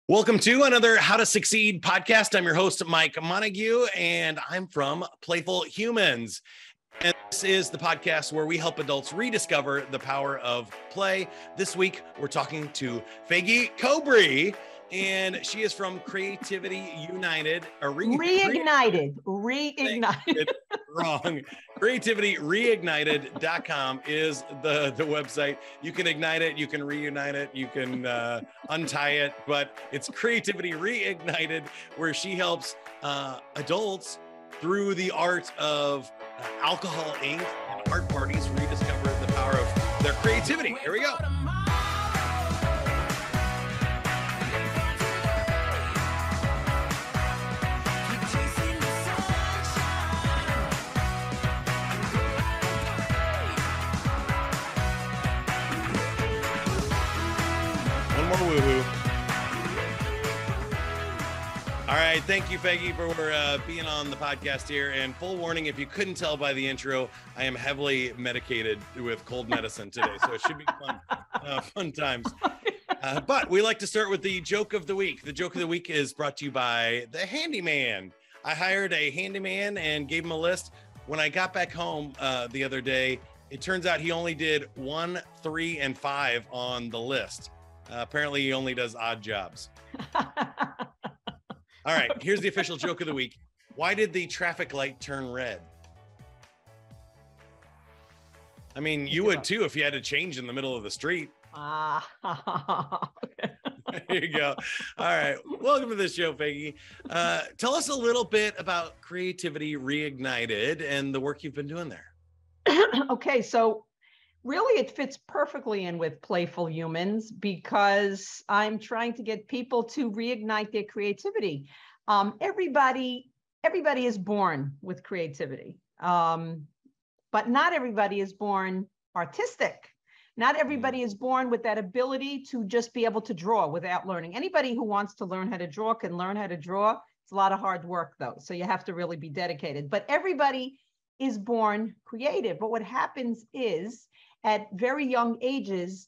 Welcome to another How to Succeed podcast. I'm your host, Mike Montague, and I'm from Playful Humans. And this is the podcast where we help adults rediscover the power of play. This week, we're talking to Faggy Cobry, and she is from Creativity United. Reignited. Wrong. CreativityReignited.com is the website. You can ignite it, you can reunite it, you can untie it, but it's Creativity Reignited, where she helps adults through the art of alcohol, ink, and art parties rediscover the power of their creativity. Here we go. One more woohoo. All right, thank you, Faggy, for being on the podcast here. And full warning, if you couldn't tell by the intro, I am heavily medicated with cold medicine today, so it should be fun times. But we like to start with the joke of the week. The joke of the week is brought to you by the handyman. I hired a handyman and gave him a list. When I got back home the other day, it turns out he only did 1, 3, and 5 on the list. Apparently, he only does odd jobs. All right, here's the official joke of the week. Why did the traffic light turn red? I mean, you would too if you had to change in the middle of the street. Okay. There you go. All right, welcome to the show, Faggy. Tell us a little bit about Creativity Reignited and the work you've been doing there. Okay, so really it fits perfectly in with Playful Humans because I'm trying to get people to reignite their creativity. Everybody is born with creativity, but not everybody is born artistic. Not everybody is born with that ability to just be able to draw without learning. Anybody who wants to learn how to draw can learn how to draw. It's a lot of hard work though, so you have to really be dedicated. But everybody is born creative. But what happens is, at very young ages,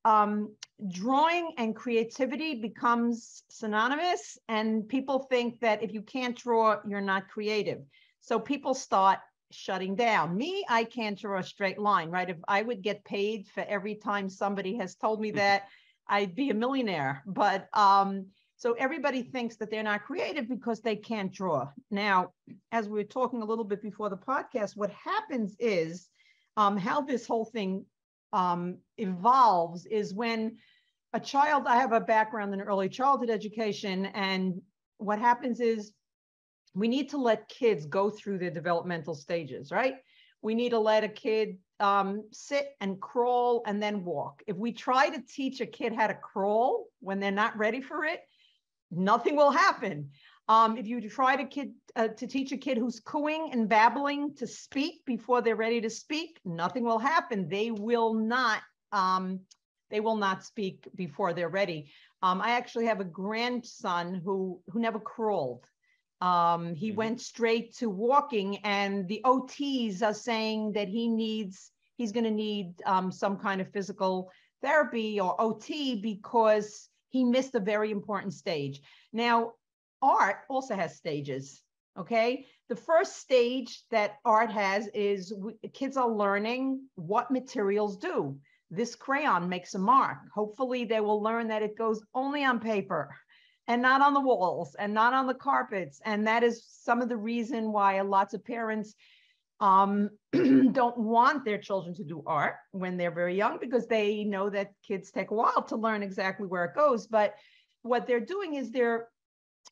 drawing and creativity becomes synonymous, and people think that if you can't draw, you're not creative. So people start shutting down. Me, I can't draw a straight line, right? If I would get paid for every time somebody has told me that, I'd be a millionaire. But so everybody thinks that they're not creative because they can't draw. Now, as we were talking a little bit before the podcast, what happens is, how this whole thing evolves is when a child, I have a background in early childhood education, and what happens is we need to let kids go through their developmental stages, right? We need to let a kid sit and crawl and then walk. If we try to teach a kid how to crawl when they're not ready for it, nothing will happen. If you try to teach a kid who's cooing and babbling to speak before they're ready to speak, nothing will happen. They will not speak before they're ready. I actually have a grandson who never crawled. He went straight to walking, and the OTs are saying that he's going to need some kind of physical therapy or OT because he missed a very important stage. Now, art also has stages, okay? The first stage that art has is kids are learning what materials do. This crayon makes a mark. Hopefully they will learn that it goes only on paper and not on the walls and not on the carpets. And that is some of the reason why lots of parents don't want their children to do art when they're very young, because they know that kids take a while to learn exactly where it goes. But what they're doing is they're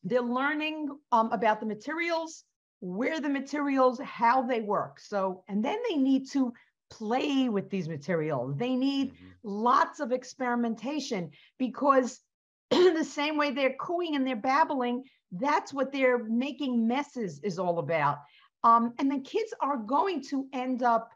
learning about the materials, where the materials, how they work. So, and then they need to play with these materials. They need lots of experimentation, because the same way they're cooing and they're babbling, that's what they're making messes is all about. And then kids are going to end up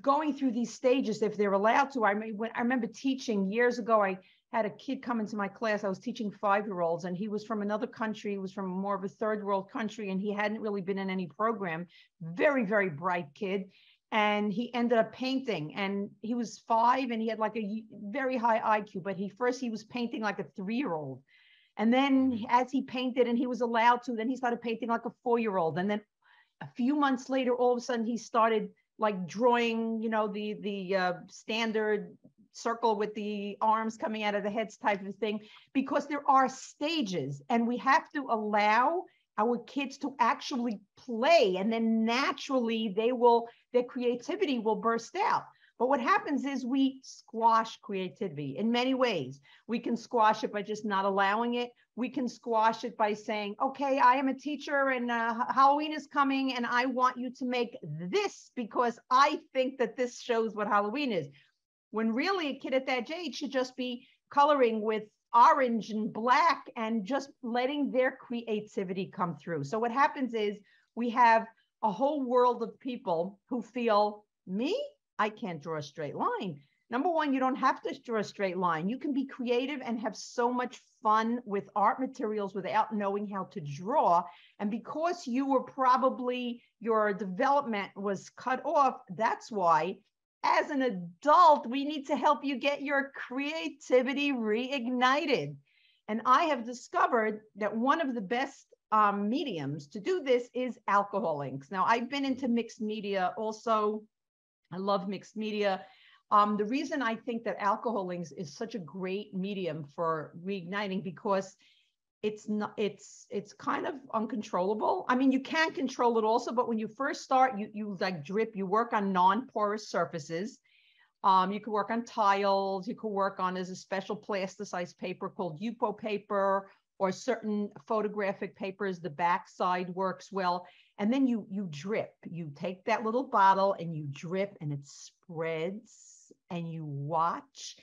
going through these stages if they're allowed to. I remember teaching years ago, I had a kid come into my class. I was teaching 5-year-olds, and he was from another country. He was from more of a third world country, and he hadn't really been in any program. Very, very bright kid. And he ended up painting, and he was 5 and he had like a very high IQ, but he was painting like a 3-year-old. And then as he painted and he was allowed to, then he started painting like a 4-year-old. And then a few months later, all of a sudden he started like drawing, you know, the standard circle with the arms coming out of the heads type of thing, because there are stages and we have to allow our kids to actually play, and then naturally their creativity will burst out. But what happens is we squash creativity in many ways. We can squash it by just not allowing it. We can squash it by saying, okay, I am a teacher and Halloween is coming and I want you to make this because I think that this shows what Halloween is. When really a kid at that age should just be coloring with orange and black and just letting their creativity come through. So what happens is we have a whole world of people who feel, me? I can't draw a straight line. Number one, you don't have to draw a straight line. You can be creative and have so much fun with art materials without knowing how to draw. And because you were probably, your development was cut off, that's why as an adult, we need to help you get your creativity reignited. And I have discovered that one of the best mediums to do this is alcohol inks. Now, I've been into mixed media also. I love mixed media. The reason I think that alcohol inks is such a great medium for reigniting, because it's kind of uncontrollable. I mean, you can control it also, but when you first start, you like drip, you work on non-porous surfaces. You could work on tiles, you could work on, there's a special plasticized paper called Yupo paper, or certain photographic papers, the backside works well. And then you drip, you take that little bottle and you drip and it spreads and you watch.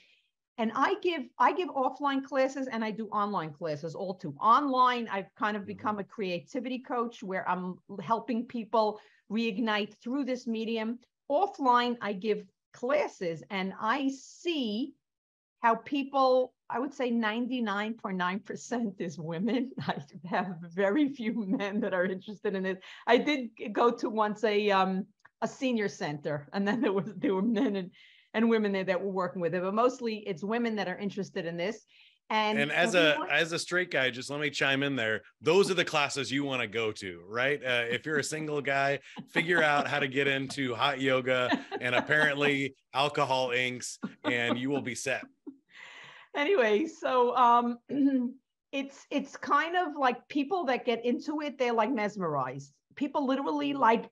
And I give offline classes and I do online classes all too. Online, I've kind of become a creativity coach where I'm helping people reignite through this medium. Offline, I give classes and I see how people, I would say 99.9% is women. I have very few men that are interested in it. I did go to once a senior center, and then there were men and women there that were working with it, but mostly it's women that are interested in this. And as a straight guy, just let me chime in there. Those are the classes you want to go to, right? If you're a single guy, figure out how to get into hot yoga and apparently alcohol inks, and you will be set. Anyway, so it's kind of like people that get into it, they're like mesmerized. People literally like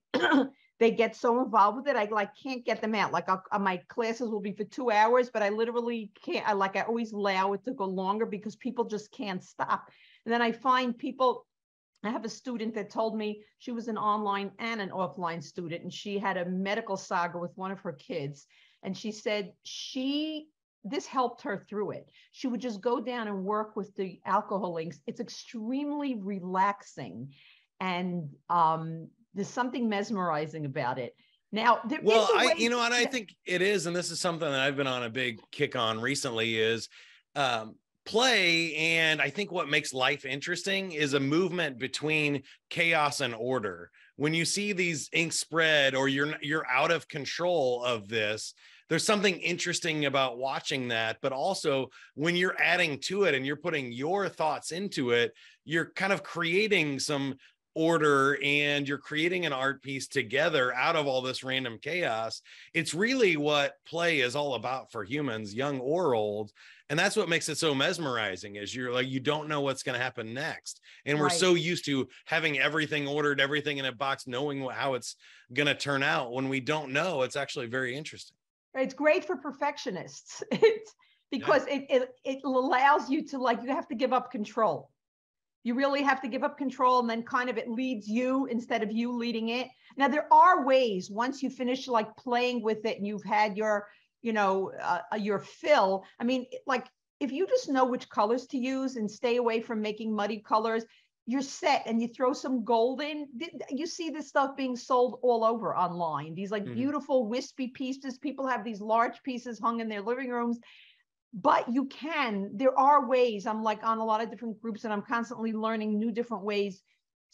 they get so involved with it. I like can't get them out. Like my classes will be for 2 hours, but I literally can't. I always allow it to go longer because people just can't stop. And then I find people. I have a student that told me she was an online and an offline student, and she had a medical saga with one of her kids, and she said this helped her through it. She would just go down and work with the alcohol inks. It's extremely relaxing. And there's something mesmerizing about it. Now, I think it is, and this is something that I've been on a big kick on recently, is play. And I think what makes life interesting is a movement between chaos and order. When you see these inks spread, or you're out of control of this, there's something interesting about watching that. But also when you're adding to it and you're putting your thoughts into it, you're kind of creating some order and you're creating an art piece together out of all this random chaos. It's really what play is all about for humans, young or old. And that's what makes it so mesmerizing, is you're like, you don't know what's going to happen next. And we're so used to having everything ordered, everything in a box, knowing how it's going to turn out. When we don't know, it's actually very interesting. It's great for perfectionists. Because it allows you to, like, you have to give up control. You really have to give up control, and then kind of it leads you instead of you leading it. Now, there are ways, once you finish like playing with it and you've had your, your fill. I mean, like if you just know which colors to use and stay away from making muddy colors, you're set. And you throw some gold in. You see this stuff being sold all over online. These like beautiful wispy pieces. People have these large pieces hung in their living rooms. But there are ways. I'm like on a lot of different groups and I'm constantly learning new different ways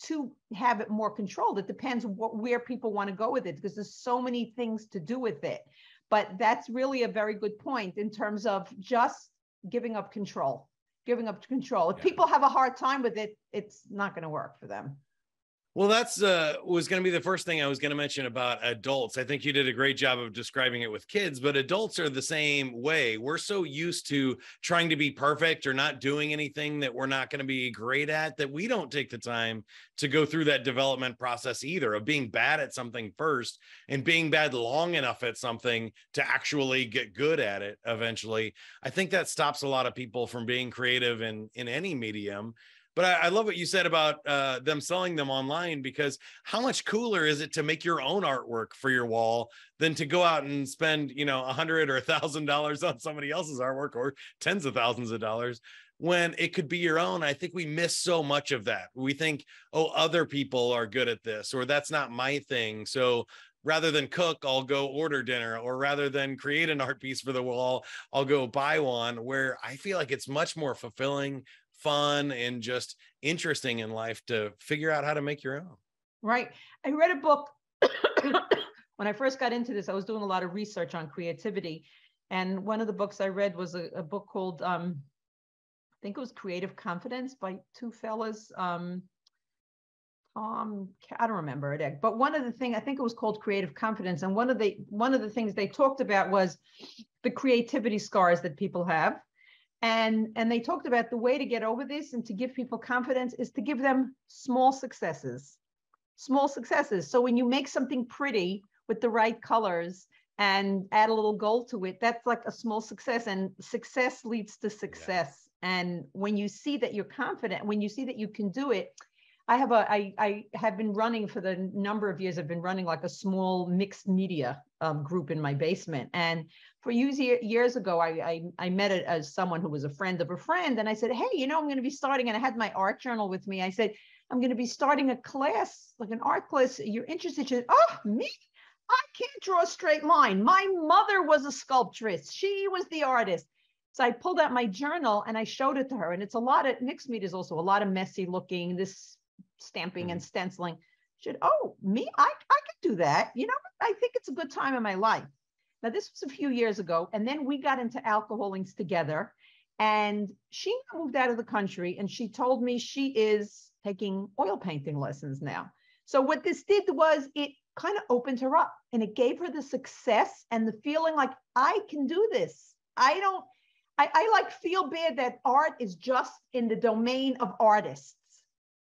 to have it more controlled. It depends where people want to go with it, because there's so many things to do with it. But that's really a very good point in terms of just giving up control. giving up control. If Yeah. people have a hard time with it, it's not going to work for them. Well, that's was going to be the first thing I was going to mention about adults. I think you did a great job of describing it with kids, but adults are the same way. We're so used to trying to be perfect or not doing anything that we're not going to be great at that we don't take the time to go through that development process either, of being bad at something first and being bad long enough at something to actually get good at it eventually. I think that stops a lot of people from being creative in any medium. But I love what you said about them selling them online, because how much cooler is it to make your own artwork for your wall than to go out and spend, $100 or $1,000 on somebody else's artwork, or tens of thousands of dollars, when it could be your own? I think we miss so much of that. We think, oh, other people are good at this, or that's not my thing. So rather than cook, I'll go order dinner, or rather than create an art piece for the wall, I'll go buy one, where I feel like it's much more fulfilling, fun, and just interesting in life to figure out how to make your own. Right. I read a book when I first got into this. I was doing a lot of research on creativity. And one of the books I read was a book called, I think it was Creative Confidence, by two fellas. I don't remember it, but one of the things, I think it was called Creative Confidence. And one of the things they talked about was the creativity scars that people have. And they talked about the way to get over this and to give people confidence is to give them small successes. So when you make something pretty with the right colors and add a little gold to it, that's like a small success, and success leads to success. Yeah. And when you see that you're confident, when you see that you can do it, I have been running for the number of years. I've been running like a small mixed media group in my basement. And for years ago, I met it as someone who was a friend of a friend. And I said, hey, I'm going to be starting, and I had my art journal with me. I said, I'm going to be starting a class, like an art class. You're interested? She said, oh, me? I can't draw a straight line. My mother was a sculptress. She was the artist. So I pulled out my journal and I showed it to her. And it's a lot of, mixed media is also a lot of messy looking, this stamping and stenciling. She said, oh, me? I could do that. I think it's a good time in my life. Now, this was a few years ago. And then we got into alcoholics together. And she moved out of the country, and she told me she is taking oil painting lessons now. So what this did was it kind of opened her up, and it gave her the success and the feeling like, I can do this. I like feel bad that art is just in the domain of artists.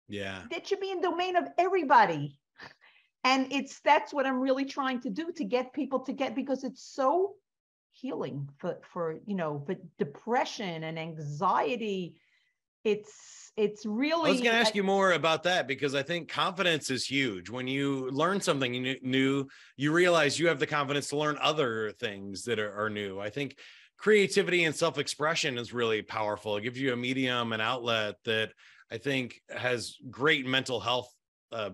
Yeah. That should be in the domain of everybody. And that's what I'm really trying to do, to get people to get, because it's so healing for depression and anxiety. It's really, I was going to ask you more about that, because I think confidence is huge. When you learn something new, you realize you have the confidence to learn other things that are new. I think creativity and self-expression is really powerful. It gives you a medium, an outlet that I think has great mental health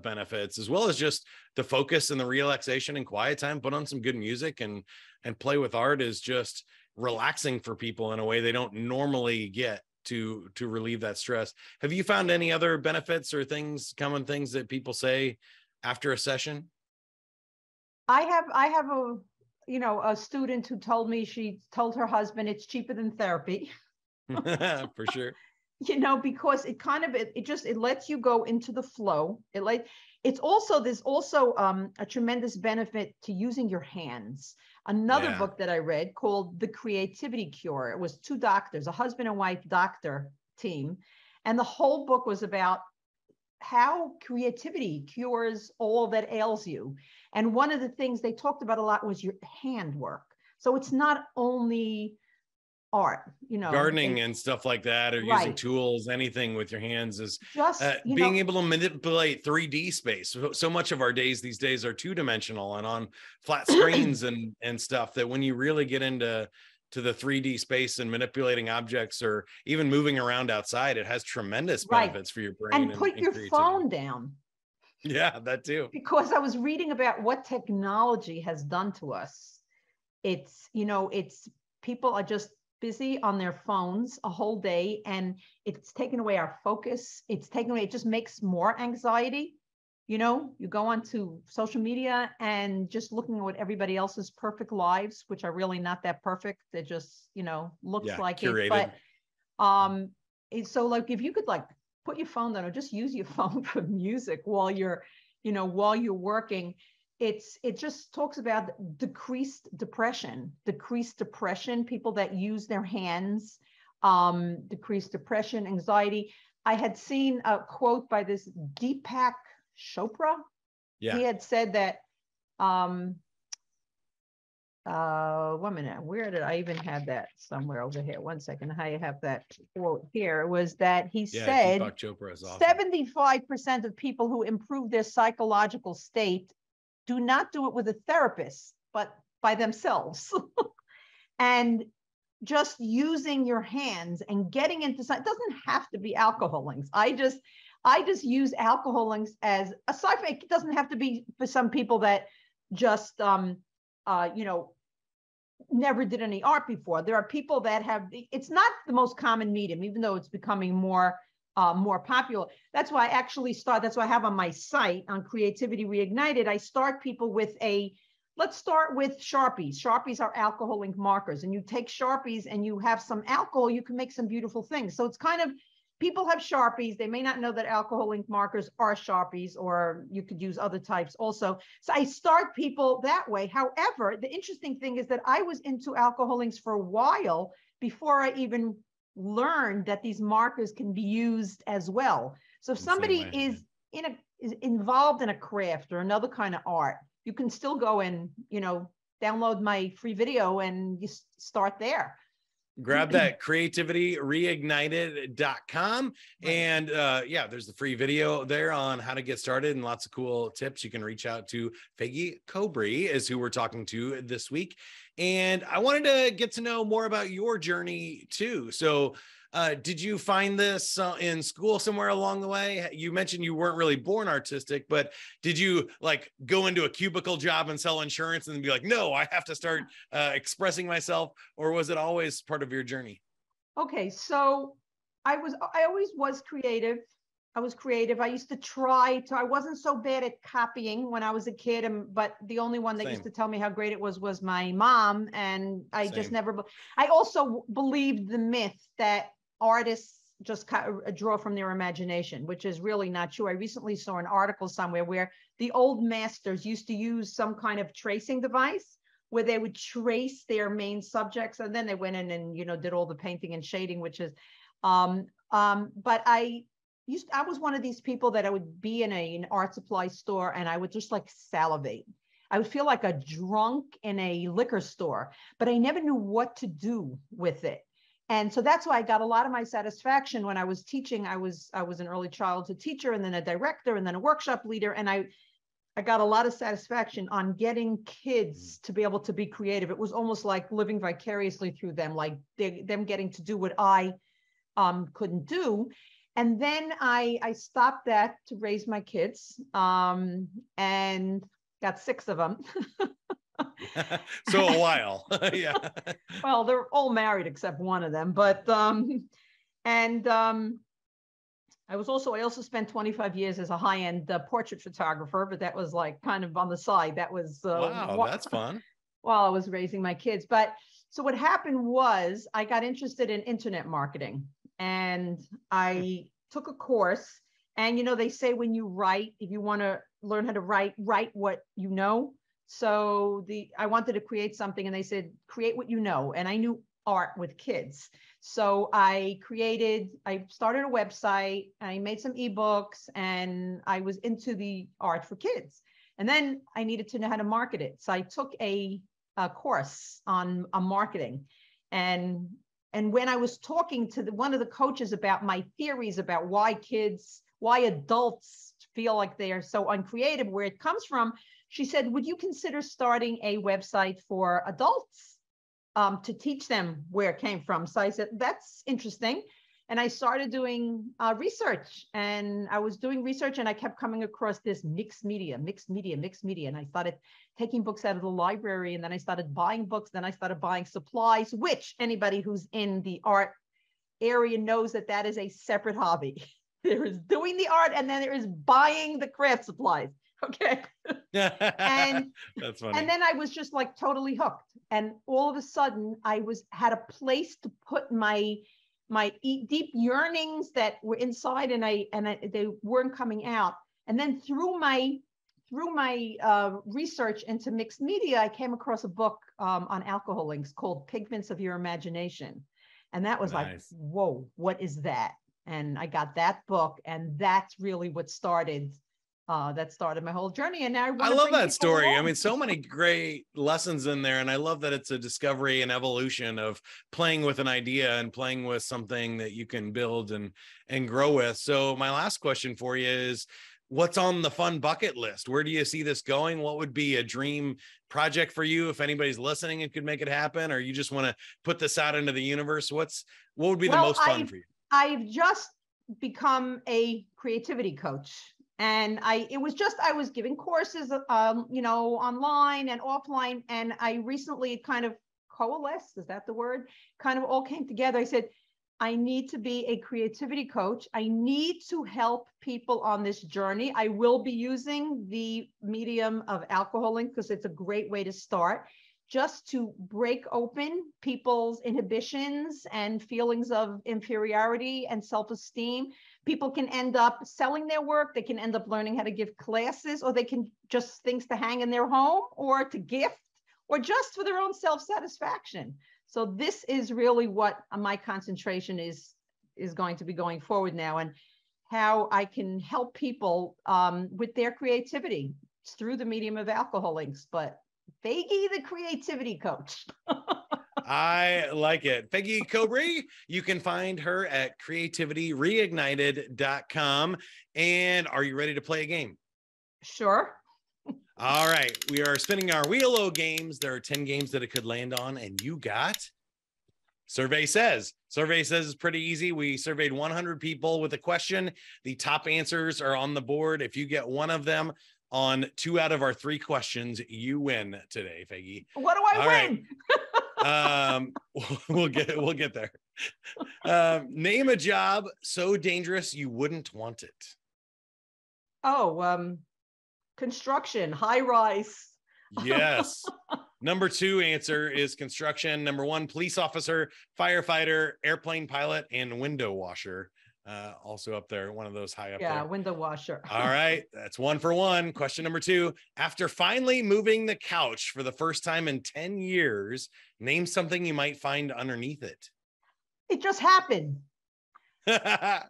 benefits, as well as just the focus and the relaxation and quiet time. Put on some good music and play with art is just relaxing for people in a way they don't normally get to relieve that stress. Have you found any other benefits or common things that people say after a session? I have a student who told me, she told her husband it's cheaper than therapy. For sure. Because it lets you go into the flow. There's also a tremendous benefit to using your hands. Another book that I read called The Creativity Cure. It was two doctors, a husband and wife doctor team. And the whole book was about how creativity cures all that ails you. And one of the things they talked about a lot was your handwork. So it's not only art, gardening and stuff like that, or using tools, anything with your hands is just being able to manipulate 3D space. So much of our days these days are two-dimensional and on flat screens and stuff, that when you really get into the 3D space and manipulating objects, or even moving around outside, it has tremendous benefits for your brain. And put your phone down. Yeah, that too. Because I was reading about what technology has done to us. It's people are just busy on their phones a whole day, and it's taken away our focus. It just makes more anxiety. You go onto social media and just looking at what everybody else's perfect lives, which are really not that perfect. They're just, looks like curated. it. But so like if you could like put your phone down or just use your phone for music while you're, while you're working, it just talks about decreased depression, people that use their hands, decreased depression, anxiety. I had seen a quote by this Deepak Chopra. Yeah. He had said that, 1 minute, where did I even have that? Somewhere over here. 1 second. I have that quote here. It was that he said Deepak Chopra is awesome. 75% of people who improve their psychological state do not do it with a therapist, but by themselves. And just using your hands and getting into something, it doesn't have to be alcohol links. I just use alcohol links as a side effect. It doesn't have to be for some people that just, never did any art before. There are people that have, it's not the most common medium, even though it's becoming more popular. That's why I actually that's why I have on my site on Creativity Reignited, I start people with let's start with Sharpies. Sharpies are alcohol ink markers, and you take Sharpies and you have some alcohol, you can make some beautiful things. So it's kind of, people have Sharpies. They may not know that alcohol ink markers are Sharpies, or you could use other types also. So I start people that way. However, the interesting thing is that I was into alcohol inks for a while before I even learned that these markers can be used as well. So if somebody is involved in a craft or another kind of art, you can still go and, download my free video and you start there. Grab that creativityreignited.com. And there's the free video there on how to get started and lots of cool tips. You can reach out to Faggy Kobry, is who we're talking to this week. And I wanted to get to know more about your journey too. So did you find this in school somewhere along the way? You mentioned you weren't really born artistic, but did you like go into a cubicle job and sell insurance and be like, no, I have to start expressing myself? Or was it always part of your journey? Okay, so I always was creative. I used to I wasn't so bad at copying when I was a kid, but the only one that used to tell me how great it was my mom. And I just never, I also believed the myth that artists just draw from their imagination, which is really not true. I recently saw an article somewhere where the old masters used to use some kind of tracing device where they would trace their main subjects, and then they went in and did all the painting and shading, which is but I was one of these people that I would be in an art supply store and I would just like salivate. I would feel like a drunk in a liquor store, but I never knew what to do with it. And so that's why I got a lot of my satisfaction when I was teaching. I was an early childhood teacher and then a director and then a workshop leader. And I got a lot of satisfaction on getting kids to be able to be creative. It was almost like living vicariously through them, like them getting to do what I couldn't do. And then I stopped that to raise my kids and got 6 of them. So a while. Yeah. Well, they're all married except one of them, but I also spent 25 years as a high-end portrait photographer, but that was like kind of on the side. That was wow, that's fun. While I was raising my kids. But so what happened was I got interested in internet marketing, and I took a course. And they say when you write, if you want to learn how to write what you know. So I wanted to create something, and they said, create what you know. And I knew art with kids. So I started a website, I made some ebooks, and I was into the art for kids. And then I needed to know how to market it. So I took a course on marketing. And when I was talking to one of the coaches about my theories about why adults feel like they are so uncreative, where it comes from, she said, would you consider starting a website for adults to teach them where it came from? So I said, that's interesting. And I started doing research, and I was doing research, and I kept coming across this mixed media. And I started taking books out of the library, and then I started buying books. Then I started buying supplies, which anybody who's in the art area knows that is a separate hobby. There is doing the art, and then there is buying the craft supplies. Okay. And that's funny. And then I was just like totally hooked. And all of a sudden I had a place to put my deep yearnings that were inside, and they weren't coming out. And then through my research into mixed media, I came across a book on alcohol links called Pigments of Your Imagination. And that was like, whoa, what is that? And I got that book, and that's really what started my whole journey. And now I love that story. Along. I mean, so many great lessons in there. And I love that it's a discovery and evolution of playing with an idea and playing with something that you can build and grow with. So my last question for you is, what's on the fun bucket list? Where do you see this going? What would be a dream project for you if anybody's listening and could make it happen, or you just want to put this out into the universe? What would be the most fun for you? I've just become a creativity coach. And I was giving courses, online and offline. And I recently kind of coalesced, is that the word? Kind of all came together. I said, I need to be a creativity coach. I need to help people on this journey. I will be using the medium of Alcohol Link because it's a great way to start, just to break open people's inhibitions and feelings of inferiority and self-esteem. People can end up selling their work. They can end up learning how to give classes, or they can just things to hang in their home or to gift, or just for their own self-satisfaction. So this is really what my concentration is going to be going forward now, and how I can help people with their creativity. It's through the medium of Alcohol Links, but Faggy, the creativity coach. I like it. Faggy Kobry, you can find her at creativityreignited.com. And are you ready to play a game? Sure. All right. We are spinning our wheel of games. There are 10 games that it could land on, and you got Survey Says. Survey Says is pretty easy. We surveyed 100 people with a question. The top answers are on the board. If you get one of them on 2 out of our 3 questions, you win today, Faggy. What do I win? We'll get there. Name a job so dangerous you wouldn't want it. Construction, high rise. Yes. Number 2 answer is construction. Number 1, police officer, firefighter, airplane pilot, and window washer. Also up there, one of those high up there. Yeah, window washer. All right, that's 1 for 1. Question number 2, after finally moving the couch for the first time in 10 years, name something you might find underneath it. It just happened. A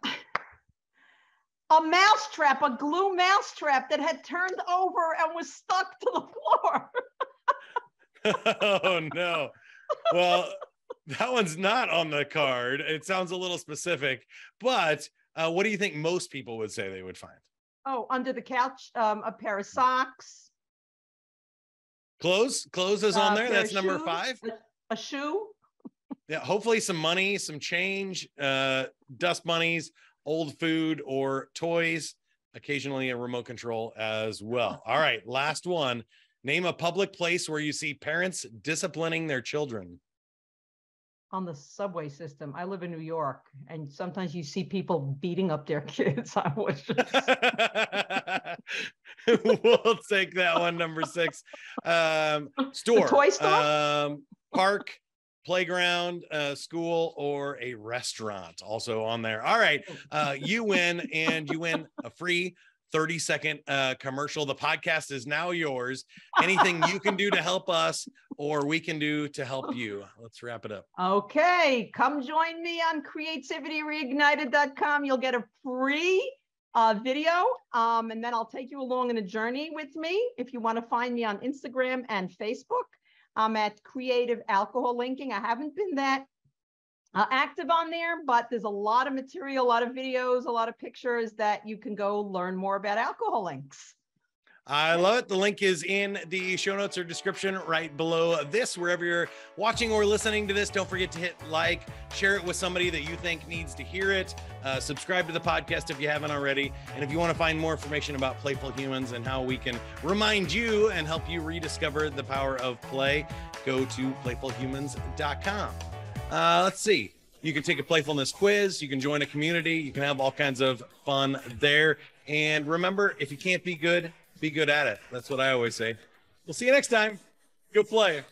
mousetrap, a glue mousetrap that had turned over and was stuck to the floor. Oh no. Well, that one's not on the card. It sounds a little specific, but what do you think most people would say they would find? Oh, under the couch, a pair of socks. Clothes is on there. That's number 5. A shoe. Yeah, hopefully some money, some change, dust bunnies, old food or toys, occasionally a remote control as well. All right, last one. Name a public place where you see parents disciplining their children. On the subway system. I live in New York, and sometimes you see people beating up their kids. I was just... We'll take that one. Number 6. Store. The toy store? Park, playground, school, or a restaurant. Also on there. All right. You win, and you win a free 30-second commercial. The podcast is now yours. Anything you can do to help us, or we can do to help you. Let's wrap it up. Okay. Come join me on creativityreignited.com. You'll get a free video, and then I'll take you along in a journey with me. If you want to find me on Instagram and Facebook, I'm at Creative Alcohol Linking. I haven't been that active on there, but there's a lot of material, a lot of videos, a lot of pictures that you can go learn more about alcohol links. I love it. The link is in the show notes or description right below this. Wherever you're watching or listening to this, don't forget to hit like, share it with somebody that you think needs to hear it. Subscribe to the podcast if you haven't already. And if you want to find more information about Playful Humans and how we can remind you and help you rediscover the power of play, go to playfulhumans.com. Let's see. You can take a playfulness quiz. You can join a community. You can have all kinds of fun there. And remember, if you can't be good at it. That's what I always say. We'll see you next time. Go play.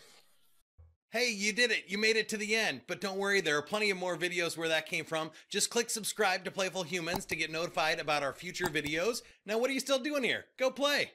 Hey, you did it. You made it to the end. But don't worry, there are plenty of more videos where that came from. Just click subscribe to Playful Humans to get notified about our future videos. Now, what are you still doing here? Go play.